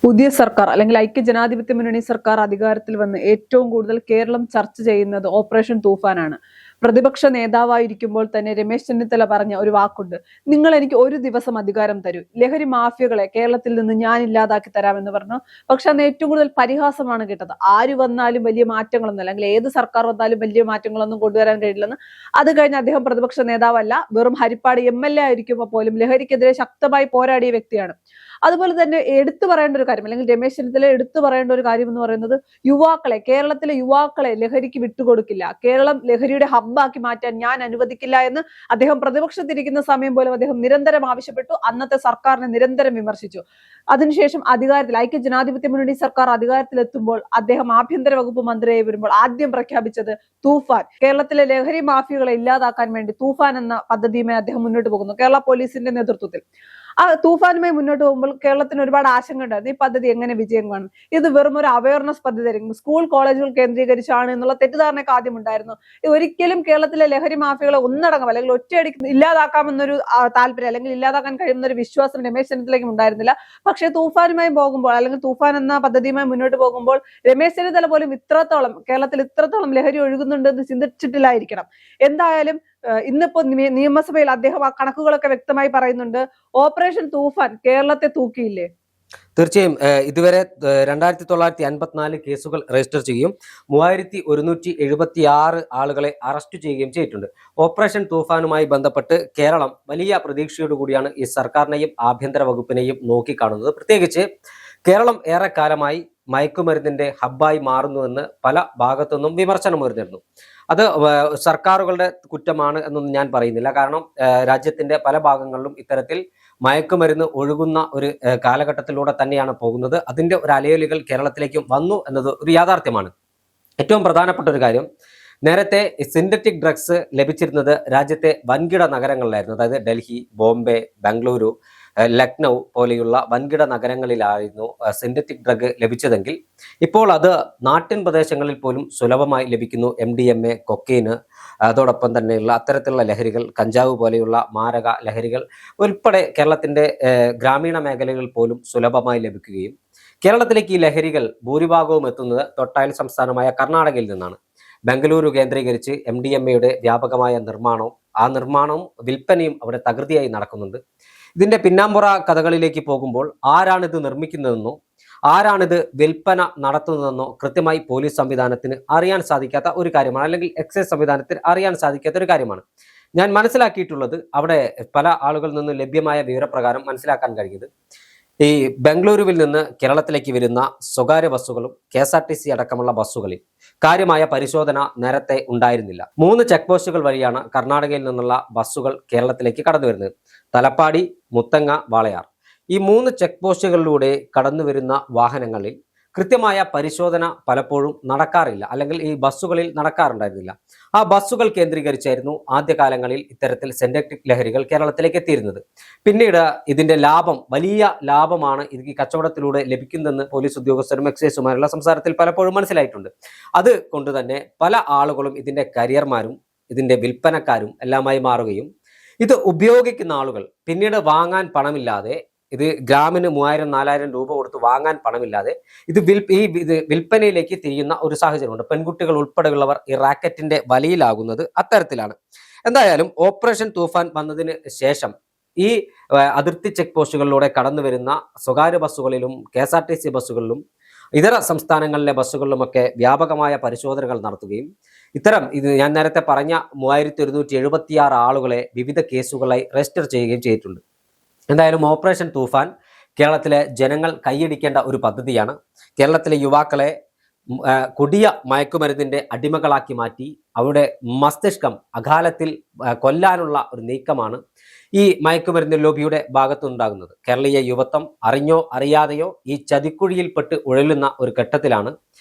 പുതിയ സർക്കാർ അല്ലെങ്കിൽ ഐക്യ ജനാധിപത്യ മുന്നണി സർക്കാർ അധികാരത്തിൽ വന്ന് ഏറ്റവും കൂടുതൽ കേരളം ചർച്ച ചെയ്യുന്നത് ഓപ്പറേഷൻ തൂഫാനാണ്. പ്രതിപക്ഷ നേതാവായിരിക്കുമ്പോൾ തന്നെ രമേശ് ചെന്നിത്തല പറഞ്ഞ ഒരു വാക്കുണ്ട്, നിങ്ങൾ എനിക്ക് ഒരു ദിവസം അധികാരം തരൂ, ലഹരി മാഫിയകളെ കേരളത്തിൽ നിന്ന് ഞാൻ ഇല്ലാതാക്കി തരാമെന്ന് പറഞ്ഞു. പക്ഷെ അന്ന് ഏറ്റവും കൂടുതൽ പരിഹാസമാണ് കേട്ടത്. ആര് വന്നാലും വലിയ മാറ്റങ്ങളൊന്നും, അല്ലെങ്കിൽ ഏത് സർക്കാർ വന്നാലും വലിയ മാറ്റങ്ങളൊന്നും കൊണ്ടുവരാൻ കഴിയില്ലെന്ന്. അത് കഴിഞ്ഞ് അദ്ദേഹം പ്രതിപക്ഷ നേതാവല്ല, വെറും ഹരിപ്പാട് MLA ആയിരിക്കുമ്പോൾ പോലും ലഹരിക്കെതിരെ ശക്തമായി പോരാടിയ വ്യക്തിയാണ്. അതുപോലെ തന്നെ എടുത്തു പറയേണ്ട ഒരു കാര്യം, അല്ലെങ്കിൽ രമേശ് ചെന്നിത്തല എടുത്തു പറയേണ്ട ഒരു കാര്യം എന്ന് പറയുന്നത്, യുവാക്കളെ, കേരളത്തിലെ യുവാക്കളെ ലഹരിക്ക് വിട്ടുകൊടുക്കില്ല, കേരളം ലഹരിയുടെ ഹബ്ബാക്കി മാറ്റാൻ ഞാൻ അനുവദിക്കില്ല എന്ന് അദ്ദേഹം പ്രതിപക്ഷത്തിരിക്കുന്ന സമയം പോലും അദ്ദേഹം നിരന്തരം ആവശ്യപ്പെട്ടു. അന്നത്തെ സർക്കാരിനെ നിരന്തരം വിമർശിച്ചു. അതിനുശേഷം ഐക്യ ജനാധിപത്യ മുന്നണി സർക്കാർ അധികാരത്തിലെത്തുമ്പോൾ അദ്ദേഹം ആഭ്യന്തര വകുപ്പ് മന്ത്രിയായി വരുമ്പോൾ ആദ്യം പ്രഖ്യാപിച്ചത് തൂഫാൻ, കേരളത്തിലെ ലഹരി മാഫിയകളെ ഇല്ലാതാക്കാൻ വേണ്ടി തൂഫാൻ എന്ന പദ്ധതിയുമായി അദ്ദേഹം മുന്നോട്ട് പോകുന്നു, കേരള പോലീസിന്റെ നേതൃത്വത്തിൽ. ആ തൂഫാനുമായി മുന്നോട്ട് പോകുമ്പോൾ കേരളത്തിന് ഒരുപാട് ആശങ്ക ഉണ്ടായിരുന്നു, ഈ പദ്ധതി എങ്ങനെ വിജയം കാണും, ഇത് വെറും ഒരു അവയർനെസ് പദ്ധതി ആയിരിക്കും, സ്കൂൾ കോളേജുകൾ കേന്ദ്രീകരിച്ചാണ് എന്നുള്ള തെറ്റിദ്ധാരണയൊക്കെ ആദ്യം ഉണ്ടായിരുന്നു. ഒരിക്കലും കേരളത്തിലെ ലഹരി മാഫിയകളെ ഒന്നടങ്കം അല്ലെങ്കിൽ ഒറ്റയടിക്ക് ഇല്ലാതാക്കാമെന്നൊരു താല്പര്യം, അല്ലെങ്കിൽ ഇല്ലാതാക്കാൻ കഴിയുന്ന ഒരു വിശ്വാസം രമേശ് ചെന്നിത്തലയ്ക്കും ഉണ്ടായിരുന്നില്ല. പക്ഷേ തൂഫാനുമായി പോകുമ്പോൾ, അല്ലെങ്കിൽ തൂഫാൻ എന്ന പദ്ധതിയുമായി മുന്നോട്ട് പോകുമ്പോൾ രമേശ് ചെന്നിത്തല പോലും കേരളത്തിൽ ഇത്രത്തോളം ലഹരി ഒഴുകുന്നുണ്ടെന്ന് ചിന്തിച്ചിട്ടില്ലായിരിക്കണം. എന്തായാലും ഇന്നിപ്പോ നിയമസഭയിൽ അദ്ദേഹം ആ കണക്കുകളൊക്കെ വ്യക്തമായി പറയുന്നുണ്ട്. ഓപ്പറേഷൻ തൂഫാൻ കേരളത്തെ തൂക്കിയില്ലേ? തീർച്ചയായും ഇതുവരെ 2954 കേസുകൾ രജിസ്റ്റർ ചെയ്യുകയും 3176 ആളുകളെ അറസ്റ്റ് ചെയ്യുകയും ചെയ്തിട്ടുണ്ട്. ഓപ്പറേഷൻ തൂഫാനുമായി ബന്ധപ്പെട്ട് കേരളം വലിയ പ്രതീക്ഷയോടുകൂടിയാണ് ഈ സർക്കാരിനെയും ആഭ്യന്തര വകുപ്പിനെയും നോക്കിക്കാണുന്നത്. പ്രത്യേകിച്ച് കേരളം ഏറെക്കാലമായി മയക്കുമരുന്നിന്റെ ഹബ്ബായി മാറുന്നുവെന്ന് പല ഭാഗത്തുനിന്നും വിമർശനം ഉയർന്നിരുന്നു. അത് സർക്കാരുകളുടെ കുറ്റമാണ് എന്നൊന്നും ഞാൻ പറയുന്നില്ല. കാരണം രാജ്യത്തിന്റെ പല ഭാഗങ്ങളിലും ഇത്തരത്തിൽ മയക്കുമരുന്ന് ഒഴുകുന്ന ഒരു കാലഘട്ടത്തിലൂടെ തന്നെയാണ് പോകുന്നത്. അതിന്റെ ഒരു അലയൊലികൾ കേരളത്തിലേക്കും വന്നു എന്നത് ഒരു യാഥാർത്ഥ്യമാണ്. ഏറ്റവും പ്രധാനപ്പെട്ട ഒരു കാര്യം, നേരത്തെ സിന്തറ്റിക് ഡ്രഗ്സ് ലഭിച്ചിരുന്നത് രാജ്യത്തെ വൻകിട നഗരങ്ങളിലായിരുന്നു. അതായത് ഡൽഹി, ബോംബെ, ബംഗളൂരു, ലക്നൗ പോലെയുള്ള വൻകിട നഗരങ്ങളിലായിരുന്നു സിന്തറ്റിക് ഡ്രഗ് ലഭിച്ചതെങ്കിൽ ഇപ്പോൾ അത് നാട്ടിൻ പ്രദേശങ്ങളിൽ പോലും സുലഭമായി ലഭിക്കുന്നു. MDMA, കൊക്കൈന്, അതോടൊപ്പം തന്നെയുള്ള അത്തരത്തിലുള്ള ലഹരികൾ, കഞ്ചാവ് പോലെയുള്ള മാരക ലഹരികൾ ഉൾപ്പെടെ കേരളത്തിന്റെ ഗ്രാമീണ മേഖലകളിൽ പോലും സുലഭമായി ലഭിക്കുകയും കേരളത്തിലേക്ക് ഈ ലഹരികൾ ഭൂരിഭാഗവും എത്തുന്നത് തൊട്ടയൽ സംസ്ഥാനമായ കർണാടകയിൽ നിന്നാണ്. ബംഗളൂരു കേന്ദ്രീകരിച്ച് MDMA വ്യാപകമായ നിർമ്മാണവും വിൽപ്പനയും അവിടെ തകൃതിയായി നടക്കുന്നുണ്ട്. ഇതിന്റെ പിന്നാമ്പുറ കഥകളിലേക്ക് പോകുമ്പോൾ ആരാണിത് നിർമ്മിക്കുന്നതെന്നോ ആരാണിത് വിൽപ്പന നടത്തുന്നതെന്നോ കൃത്യമായി പോലീസ് സംവിധാനത്തിന് അറിയാൻ സാധിക്കാത്ത ഒരു കാര്യമാണ്, അല്ലെങ്കിൽ എക്സൈസ് സംവിധാനത്തിന് അറിയാൻ സാധിക്കാത്ത ഒരു കാര്യമാണ്. ഞാൻ മനസ്സിലാക്കിയിട്ടുള്ളത്, അവിടെ പല ആളുകളിൽ നിന്ന് ലഭ്യമായ വിവരപ്രകാരം മനസ്സിലാക്കാൻ കഴിഞ്ഞത്, ഈ ബംഗളൂരുവിൽ നിന്ന് കേരളത്തിലേക്ക് വരുന്ന സ്വകാര്യ ബസ്സുകളും KSRTC അടക്കമുള്ള ബസ്സുകളിൽ കാര്യമായ പരിശോധന നേരത്തെ ഉണ്ടായിരുന്നില്ല. 3 ചെക്ക് പോസ്റ്റുകൾ വഴിയാണ് കർണാടകയിൽ നിന്നുള്ള ബസ്സുകൾ കേരളത്തിലേക്ക് കടന്നു വരുന്നത്. തലപ്പാടി, മുത്തങ്ങ, വാളയാർ, ഈ 3 ചെക്ക് പോസ്റ്റുകളിലൂടെ കടന്നു വരുന്ന വാഹനങ്ങളിൽ കൃത്യമായ പരിശോധന പലപ്പോഴും നടക്കാറില്ല, അല്ലെങ്കിൽ ഈ ബസ്സുകളിൽ നടക്കാറുണ്ടായിരുന്നില്ല. ആ ബസ്സുകൾ കേന്ദ്രീകരിച്ചായിരുന്നു ആദ്യകാലങ്ങളിൽ ഇത്തരത്തിൽ സിന്തറ്റിക് ലഹരികൾ കേരളത്തിലേക്ക് എത്തിയിരുന്നത്. പിന്നീട് ഇതിന്റെ വലിയ ലാഭമാണ് ഈ കച്ചവടത്തിലൂടെ ലഭിക്കുന്നതെന്ന് പോലീസ് ഉദ്യോഗസ്ഥരും എക്സൈസുമാരുള്ള സംസാരത്തിൽ പലപ്പോഴും മനസ്സിലായിട്ടുണ്ട്. അത് കൊണ്ട് തന്നെ പല ആളുകളും ഇതിന്റെ കരിയർമാരും ഇതിന്റെ വിൽപ്പനക്കാരും എല്ലാമായി മാറുകയും ഇത് ഉപയോഗിക്കുന്ന ആളുകൾ പിന്നീട് വാങ്ങാൻ പണമില്ലാതെ, ഇത് ഗ്രാമിന് 3000-4000 രൂപ കൊടുത്ത് വാങ്ങാൻ പണമില്ലാതെ ഇത് വിൽപ്പനയിലേക്ക് തിരിയുന്ന ഒരു സാഹചര്യമുണ്ട്. പെൺകുട്ടികൾ ഉൾപ്പെടെയുള്ളവർ ഈ റാക്കറ്റിന്റെ വലയിലാകുന്നത് അത്തരത്തിലാണ്. എന്തായാലും ഓപ്പറേഷൻ തൂഫാൻ വന്നതിന് ശേഷം ഈ അതിർത്തി ചെക്ക് പോസ്റ്റുകളിലൂടെ കടന്നു വരുന്ന സ്വകാര്യ ബസ്സുകളിലും KSRTC ബസ്സുകളിലും ഇതര സംസ്ഥാനങ്ങളിലെ ബസ്സുകളിലുമൊക്കെ വ്യാപകമായ പരിശോധനകൾ നടത്തുകയും ഇത് ഞാൻ നേരത്തെ പറഞ്ഞ 3176 ആളുകളെ വിവിധ കേസുകളായി രജിസ്റ്റർ ചെയ്യുകയും ചെയ്തിട്ടുണ്ട്. എന്തായാലും ഓപ്പറേഷൻ തൂഫാൻ കേരളത്തിലെ ജനങ്ങൾ കൈയടിക്കേണ്ട ഒരു പദ്ധതിയാണ്. കേരളത്തിലെ യുവാക്കളെ കൊടിയ മയക്കുമരുന്നിന്റെ അടിമകളാക്കി മാറ്റി അവരുടെ മസ്തിഷ്കം അകാലത്തിൽ കൊല്ലാനുള്ള ഒരു നീക്കമാണ് ഈ മയക്കുമരുന്ന് ലോബിയുടെ ഭാഗത്തുണ്ടാകുന്നത്. കേരളീയ യുവത്വം അറിഞ്ഞോ അറിയാതെയോ ഈ ചതിക്കുഴിയിൽപ്പെട്ട് ഉഴലുന്ന ഒരു ഘട്ടത്തിലാണ്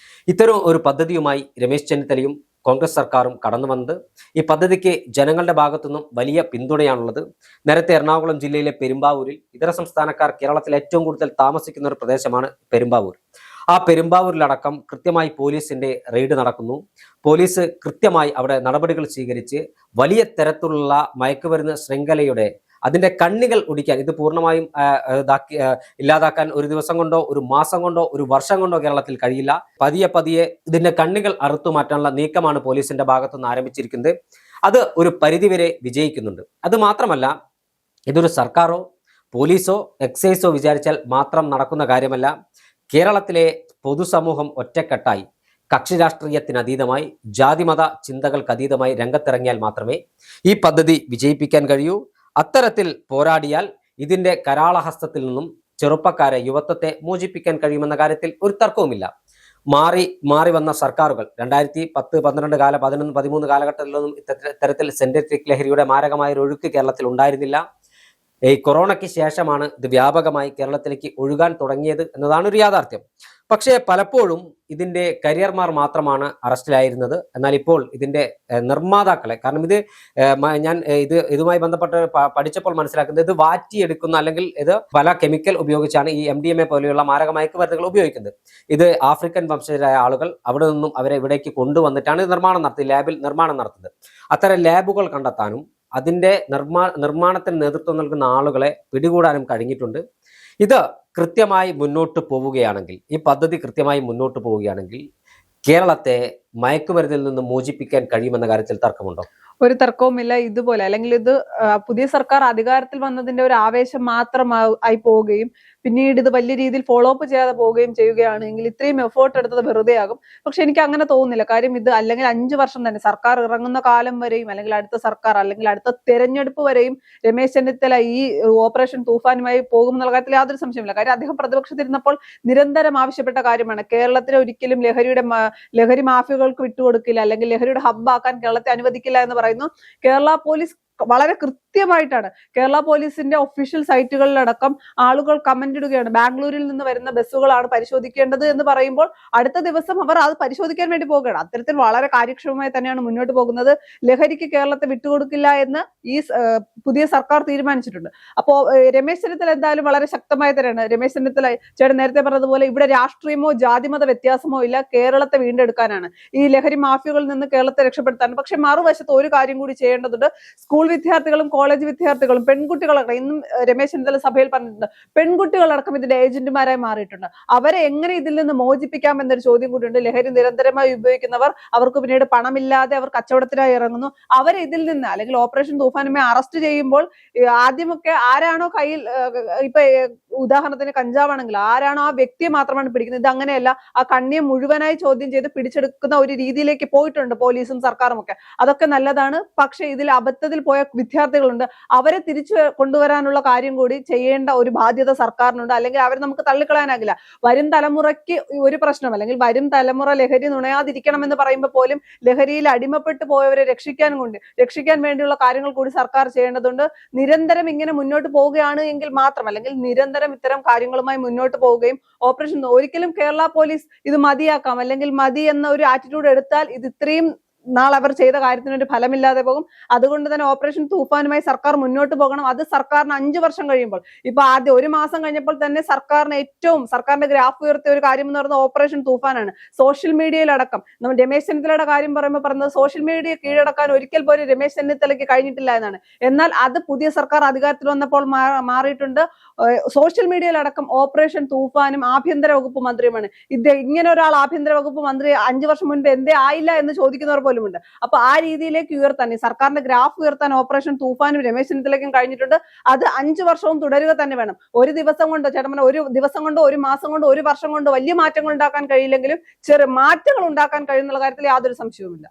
ഇത്തരം ഒരു പദ്ധതിയുമായി രമേശ് ചെന്നിത്തലയും കോൺഗ്രസ് സർക്കാരും കടന്നു വന്നത്. ഈ പദ്ധതിക്ക് ജനങ്ങളുടെ ഭാഗത്തുനിന്നും വലിയ പിന്തുണയാണുള്ളത്. നേരത്തെ എറണാകുളം ജില്ലയിലെ പെരുമ്പാവൂരിൽ ഇതര സംസ്ഥാനക്കാർ കേരളത്തിൽ ഏറ്റവും കൂടുതൽ താമസിക്കുന്ന ഒരു പ്രദേശമാണ് പെരുമ്പാവൂർ. ആ പെരുമ്പാവൂരിലടക്കം കൃത്യമായി പോലീസിന്റെ റെയ്ഡ് നടക്കുന്നു. പോലീസ് കൃത്യമായി അവിടെ നടപടികൾ സ്വീകരിച്ച് വലിയ തരത്തിലുള്ള മയക്കുമരുന്ന് ശൃംഖലയുടെ അതിന്റെ കണ്ണികൾ ഒടിക്കാൻ, ഇത് പൂർണ്ണമായും ഇല്ലാതാക്കാൻ ഒരു ദിവസം കൊണ്ടോ ഒരു മാസം കൊണ്ടോ ഒരു വർഷം കൊണ്ടോ കേരളത്തിൽ കഴിയില്ല. പതിയെ പതിയെ ഇതിന്റെ കണ്ണികൾ അറുത്തു മാറ്റാനുള്ള നീക്കമാണ് പോലീസിന്റെ ഭാഗത്തുനിന്ന് ആരംഭിച്ചിരിക്കുന്നത്. അത് ഒരു പരിധിവരെ വിജയിക്കുന്നുണ്ട്. അത് മാത്രമല്ല, ഇതൊരു സർക്കാരോ പോലീസോ എക്സൈസോ വിചാരിച്ചാൽ മാത്രം നടക്കുന്ന കാര്യമല്ല. കേരളത്തിലെ പൊതുസമൂഹം ഒറ്റക്കെട്ടായി കക്ഷി രാഷ്ട്രീയത്തിനതീതമായി ജാതിമത ചിന്തകൾക്കതീതമായി രംഗത്തിറങ്ങിയാൽ മാത്രമേ ഈ പദ്ധതി വിജയിപ്പിക്കാൻ കഴിയൂ. അത്തരത്തിൽ പോരാടിയാൽ ഇതിന്റെ കരാളഹസ്തത്തിൽ നിന്നും ചെറുപ്പക്കാരെ, യുവത്വത്തെ മോചിപ്പിക്കാൻ കഴിയുമെന്ന കാര്യത്തിൽ ഒരു തർക്കവുമില്ല. മാറി വന്ന സർക്കാരുകൾ 2010, 12, 11, 13 കാലഘട്ടത്തിലൊന്നും ഇത്തരത്തിൽ സിന്തറ്റിക് ലഹരിയുടെ മാരകമായ ഒരു ഒഴുക്ക് കേരളത്തിൽ ഉണ്ടായിരുന്നില്ല. ഈ കൊറോണയ്ക്ക് ശേഷമാണ് ഇത് വ്യാപകമായി കേരളത്തിലേക്ക് ഒഴുകാൻ തുടങ്ങിയത് എന്നതാണ് ഒരു യാഥാർത്ഥ്യം. പക്ഷേ പലപ്പോഴും ഇതിന്റെ കരിയർമാർ മാത്രമാണ് അറസ്റ്റിലായിരുന്നത്. എന്നാൽ ഇപ്പോൾ ഇതിന്റെ നിർമ്മാതാക്കളെ, കാരണം ഞാൻ ഇതുമായി ബന്ധപ്പെട്ട് പഠിച്ചപ്പോൾ മനസ്സിലാക്കുന്നത്, ഇത് വാറ്റിയെടുക്കുന്ന, അല്ലെങ്കിൽ ഇത് പല കെമിക്കൽ ഉപയോഗിച്ചാണ് ഈ MDMA പോലെയുള്ള മാരക മയക്കുമരുന്നുകൾ ഉപയോഗിക്കുന്നത്. ഇത് ആഫ്രിക്കൻ വംശജരായ ആളുകൾ അവിടെ നിന്നും അവരെ ഇവിടേക്ക് കൊണ്ടുവന്നിട്ടാണ് ലാബിൽ നിർമ്മാണം നടത്തുന്നത്. അത്തരം ലാബുകൾ കണ്ടെത്താനും അതിന്റെ നിർമ്മാണത്തിന് നേതൃത്വം നൽകുന്ന ആളുകളെ പിടികൂടാനും കഴിഞ്ഞിട്ടുണ്ട്. ഇത് കൃത്യമായി മുന്നോട്ട് പോവുകയാണെങ്കിൽ, ഈ പദ്ധതി കൃത്യമായി മുന്നോട്ട് പോവുകയാണെങ്കിൽ കേരളത്തെ മയക്കുമരുന്നിൽ നിന്ന് മോചിപ്പിക്കാൻ കഴിയുമെന്ന കാര്യത്തിൽ തർക്കമുണ്ടോ? ഒരു തർക്കവുമില്ല. ഇതുപോലെ, അല്ലെങ്കിൽ ഇത് പുതിയ സർക്കാർ അധികാരത്തിൽ വന്നതിന്റെ ഒരു ആവേശം മാത്രമായി പോവുകയും പിന്നീട് ഇത് വലിയ രീതിയിൽ ഫോളോ അപ്പ് ചെയ്യാതെ പോവുകയും ചെയ്യുകയാണെങ്കിൽ ഇത്രയും എഫേർട്ട് എടുത്തത് വെറുതെ ആകും. പക്ഷെ എനിക്ക് അങ്ങനെ തോന്നുന്നില്ല. കാര്യം ഇത് അല്ലെങ്കിൽ 5 വർഷം തന്നെ സർക്കാർ ഇറങ്ങുന്ന കാലം വരെയും, അല്ലെങ്കിൽ അടുത്ത സർക്കാർ, അല്ലെങ്കിൽ അടുത്ത തെരഞ്ഞെടുപ്പ് വരെയും രമേശ് ചെന്നിത്തല ഈ ഓപ്പറേഷൻ തൂഫാനുമായി പോകുമെന്നുള്ള കാര്യത്തിൽ യാതൊരു സംശയമില്ല. കാര്യം അദ്ദേഹം പ്രതിപക്ഷത്തിരുന്നപ്പോൾ നിരന്തരം ആവശ്യപ്പെട്ട കാര്യമാണ്. കേരളത്തിലെ ഒരിക്കലും ലഹരി മാഫിയകൾക്ക് വിട്ടുകൊടുക്കില്ല, അല്ലെങ്കിൽ ലഹരിയുടെ ഹബ്ബാക്കാൻ കേരളത്തെ അനുവദിക്കില്ല എന്ന് പറയുന്നു. കേരള പോലീസ് വളരെ കൃത്യമായിട്ടാണ്, കേരള പോലീസിന്റെ ഒഫീഷ്യൽ സൈറ്റുകളിലടക്കം ആളുകൾ കമന്റ് ഇടുകയാണ്. ബാംഗ്ലൂരിൽ നിന്ന് വരുന്ന ബസ്സുകളാണ് പരിശോധിക്കേണ്ടത് എന്ന് പറയുമ്പോൾ അടുത്ത ദിവസം അവർ അത് പരിശോധിക്കാൻ വേണ്ടി പോവുകയാണ്. അത്തരത്തിൽ വളരെ കാര്യക്ഷമമായി തന്നെയാണ് മുന്നോട്ട് പോകുന്നത്. ലഹരിക്ക് കേരളത്തെ വിട്ടുകൊടുക്കില്ല എന്ന് ഈ പുതിയ സർക്കാർ തീരുമാനിച്ചിട്ടുണ്ട്. അപ്പോ രമേശ് ചെന്നിത്തല എന്തായാലും വളരെ ശക്തമായി തന്നെയാണ്. രമേശ് ചെന്നിത്തല ചേട്ടൻ നേരത്തെ പറഞ്ഞതുപോലെ ഇവിടെ രാഷ്ട്രീയമോ ജാതിമത വ്യത്യാസമോ ഇല്ല, കേരളത്തെ വീണ്ടെടുക്കാനാണ്, ഈ ലഹരി മാഫിയകളിൽ നിന്ന് കേരളത്തെ രക്ഷപ്പെടുത്താൻ. പക്ഷെ മറുവശത്ത് ഒരു കാര്യം കൂടി ചെയ്യേണ്ടതുണ്ട്. സ്കൂൾ വിദ്യാർത്ഥികളും കോളേജ് വിദ്യാർത്ഥികളും പെൺകുട്ടികളടക്കം, ഇന്നും രമേശ് ചെന്നിത്തല സഭയിൽ പറഞ്ഞിട്ടുണ്ട്, പെൺകുട്ടികളടക്കം ഇതിന്റെ ഏജന്റുമാരായി മാറിയിട്ടുണ്ട്. അവരെ എങ്ങനെ ഇതിൽ നിന്ന് മോചിപ്പിക്കാം എന്നൊരു ചോദ്യം കൂടിയുണ്ട്. ലഹരി നിരന്തരമായി ഉപയോഗിക്കുന്നവർ, അവർക്ക് പിന്നീട് പണമില്ലാതെ അവർ കച്ചവടത്തിനായി ഇറങ്ങുന്നു. അവരെ ഇതിൽ നിന്ന്, അല്ലെങ്കിൽ ഓപ്പറേഷൻ തൂഫാനുമേ അറസ്റ്റ് ചെയ്യുമ്പോൾ ആദ്യമൊക്കെ ആരാണോ കയ്യിൽ, ഇപ്പൊ ഉദാഹരണത്തിന് കഞ്ചാവാണെങ്കിൽ ആരാണോ ആ വ്യക്തിയെ മാത്രമാണ് പിടിക്കുന്നത്. ഇത് അങ്ങനെയല്ല, ആ കണ്ണിയെ മുഴുവനായി ചോദ്യം ചെയ്ത് പിടിച്ചെടുക്കുന്ന ഒരു രീതിയിലേക്ക് പോയിട്ടുണ്ട് പോലീസും സർക്കാരും ഒക്കെ. അതൊക്കെ നല്ലതാണ്. പക്ഷെ ഇതിൽ അബദ്ധത്തിൽ പോയ വിദ്യാർത്ഥികളുണ്ട്. അവരെ തിരിച്ചു കൊണ്ടുവരാനുള്ള കാര്യം കൂടി ചെയ്യേണ്ട ഒരു ബാധ്യത സർക്കാരിനുണ്ട്. അല്ലെങ്കിൽ അവരെ നമുക്ക് തള്ളിക്കളയാനാകില്ല. വരും തലമുറയ്ക്ക് ഒരു പ്രശ്നം, അല്ലെങ്കിൽ വരും തലമുറ ലഹരി നുണയാതിരിക്കണം എന്ന് പറയുമ്പോൾ പോലും ലഹരിയിൽ അടിമപ്പെട്ടു പോയവരെ രക്ഷിക്കാൻ വേണ്ടിയുള്ള കാര്യങ്ങൾ കൂടി സർക്കാർ ചെയ്യേണ്ടതുണ്ട്. നിരന്തരം ഇങ്ങനെ മുന്നോട്ട് പോവുകയാണ് എങ്കിൽ മാത്രം, അല്ലെങ്കിൽ നിരന്തരം ഇത്തരം കാര്യങ്ങളുമായി മുന്നോട്ട് പോവുകയും ഓപ്പറേഷൻ, ഒരിക്കലും കേരള പോലീസ് ഇത് മതിയാക്കാം, അല്ലെങ്കിൽ മതി എന്ന ഒരു ആറ്റിറ്റ്യൂഡ് എടുത്താൽ ഇത് ഇത്രയും നാൾ അവർ ചെയ്ത കാര്യത്തിനൊരു ഫലമില്ലാതെ പോകും. അതുകൊണ്ട് തന്നെ ഓപ്പറേഷൻ തൂഫാനുമായി സർക്കാർ മുന്നോട്ട് പോകണം. അത് സർക്കാരിന് 5 വർഷം കഴിയുമ്പോൾ, ഇപ്പൊ ആദ്യം 1 മാസം കഴിഞ്ഞപ്പോൾ തന്നെ സർക്കാരിന്റെ ഗ്രാഫ് ഉയർത്തിയ ഒരു കാര്യം എന്ന് പറയുന്നത് ഓപ്പറേഷൻ തൂഫാനാണ്. സോഷ്യൽ മീഡിയയിലടക്കം നമ്മൾ രമേശ് ചെന്നിത്തലയുടെ കാര്യം പറയുന്നത് സോഷ്യൽ മീഡിയ കീഴടക്കാൻ ഒരിക്കൽ പോലും രമേശ് ചെന്നിത്തലയ്ക്ക് കഴിഞ്ഞിട്ടില്ല എന്നാണ്. എന്നാൽ അത് പുതിയ സർക്കാർ അധികാരത്തിൽ വന്നപ്പോൾ മാറിയിട്ടുണ്ട്. സോഷ്യൽ മീഡിയയിലടക്കം ഓപ്പറേഷൻ തൂഫാനും ആഭ്യന്തര വകുപ്പ് മന്ത്രിയുമാണ്. ഇങ്ങനെ ഒരാൾ ആഭ്യന്തര വകുപ്പ് മന്ത്രി 5 വർഷം മുൻപ് എന്തേ ആയില്ല എന്ന് ചോദിക്കുന്നവർ പോലുമുണ്ട്. അപ്പൊ ആ രീതിയിലേക്ക് ഉയർത്താൻ, സർക്കാരിന്റെ ഗ്രാഫ് ഉയർത്താൻ ഓപ്പറേഷൻ തൂഫാനും രമേശ് ചെന്നിത്തലയ്ക്കും കഴിഞ്ഞിട്ടുണ്ട്. അത് 5 വർഷവും തുടരുക തന്നെ വേണം. ഒരു ദിവസം കൊണ്ട്, ചേട്ടൻ ഒരു ദിവസം കൊണ്ടോ ഒരു മാസം കൊണ്ടോ ഒരു വർഷം കൊണ്ടോ വലിയ മാറ്റങ്ങൾ ഉണ്ടാക്കാൻ കഴിയില്ലെങ്കിലും ചെറിയ മാറ്റങ്ങൾ ഉണ്ടാക്കാൻ കഴിയുന്നുള്ള കാര്യത്തിൽ യാതൊരു സംശയവുമില്ല.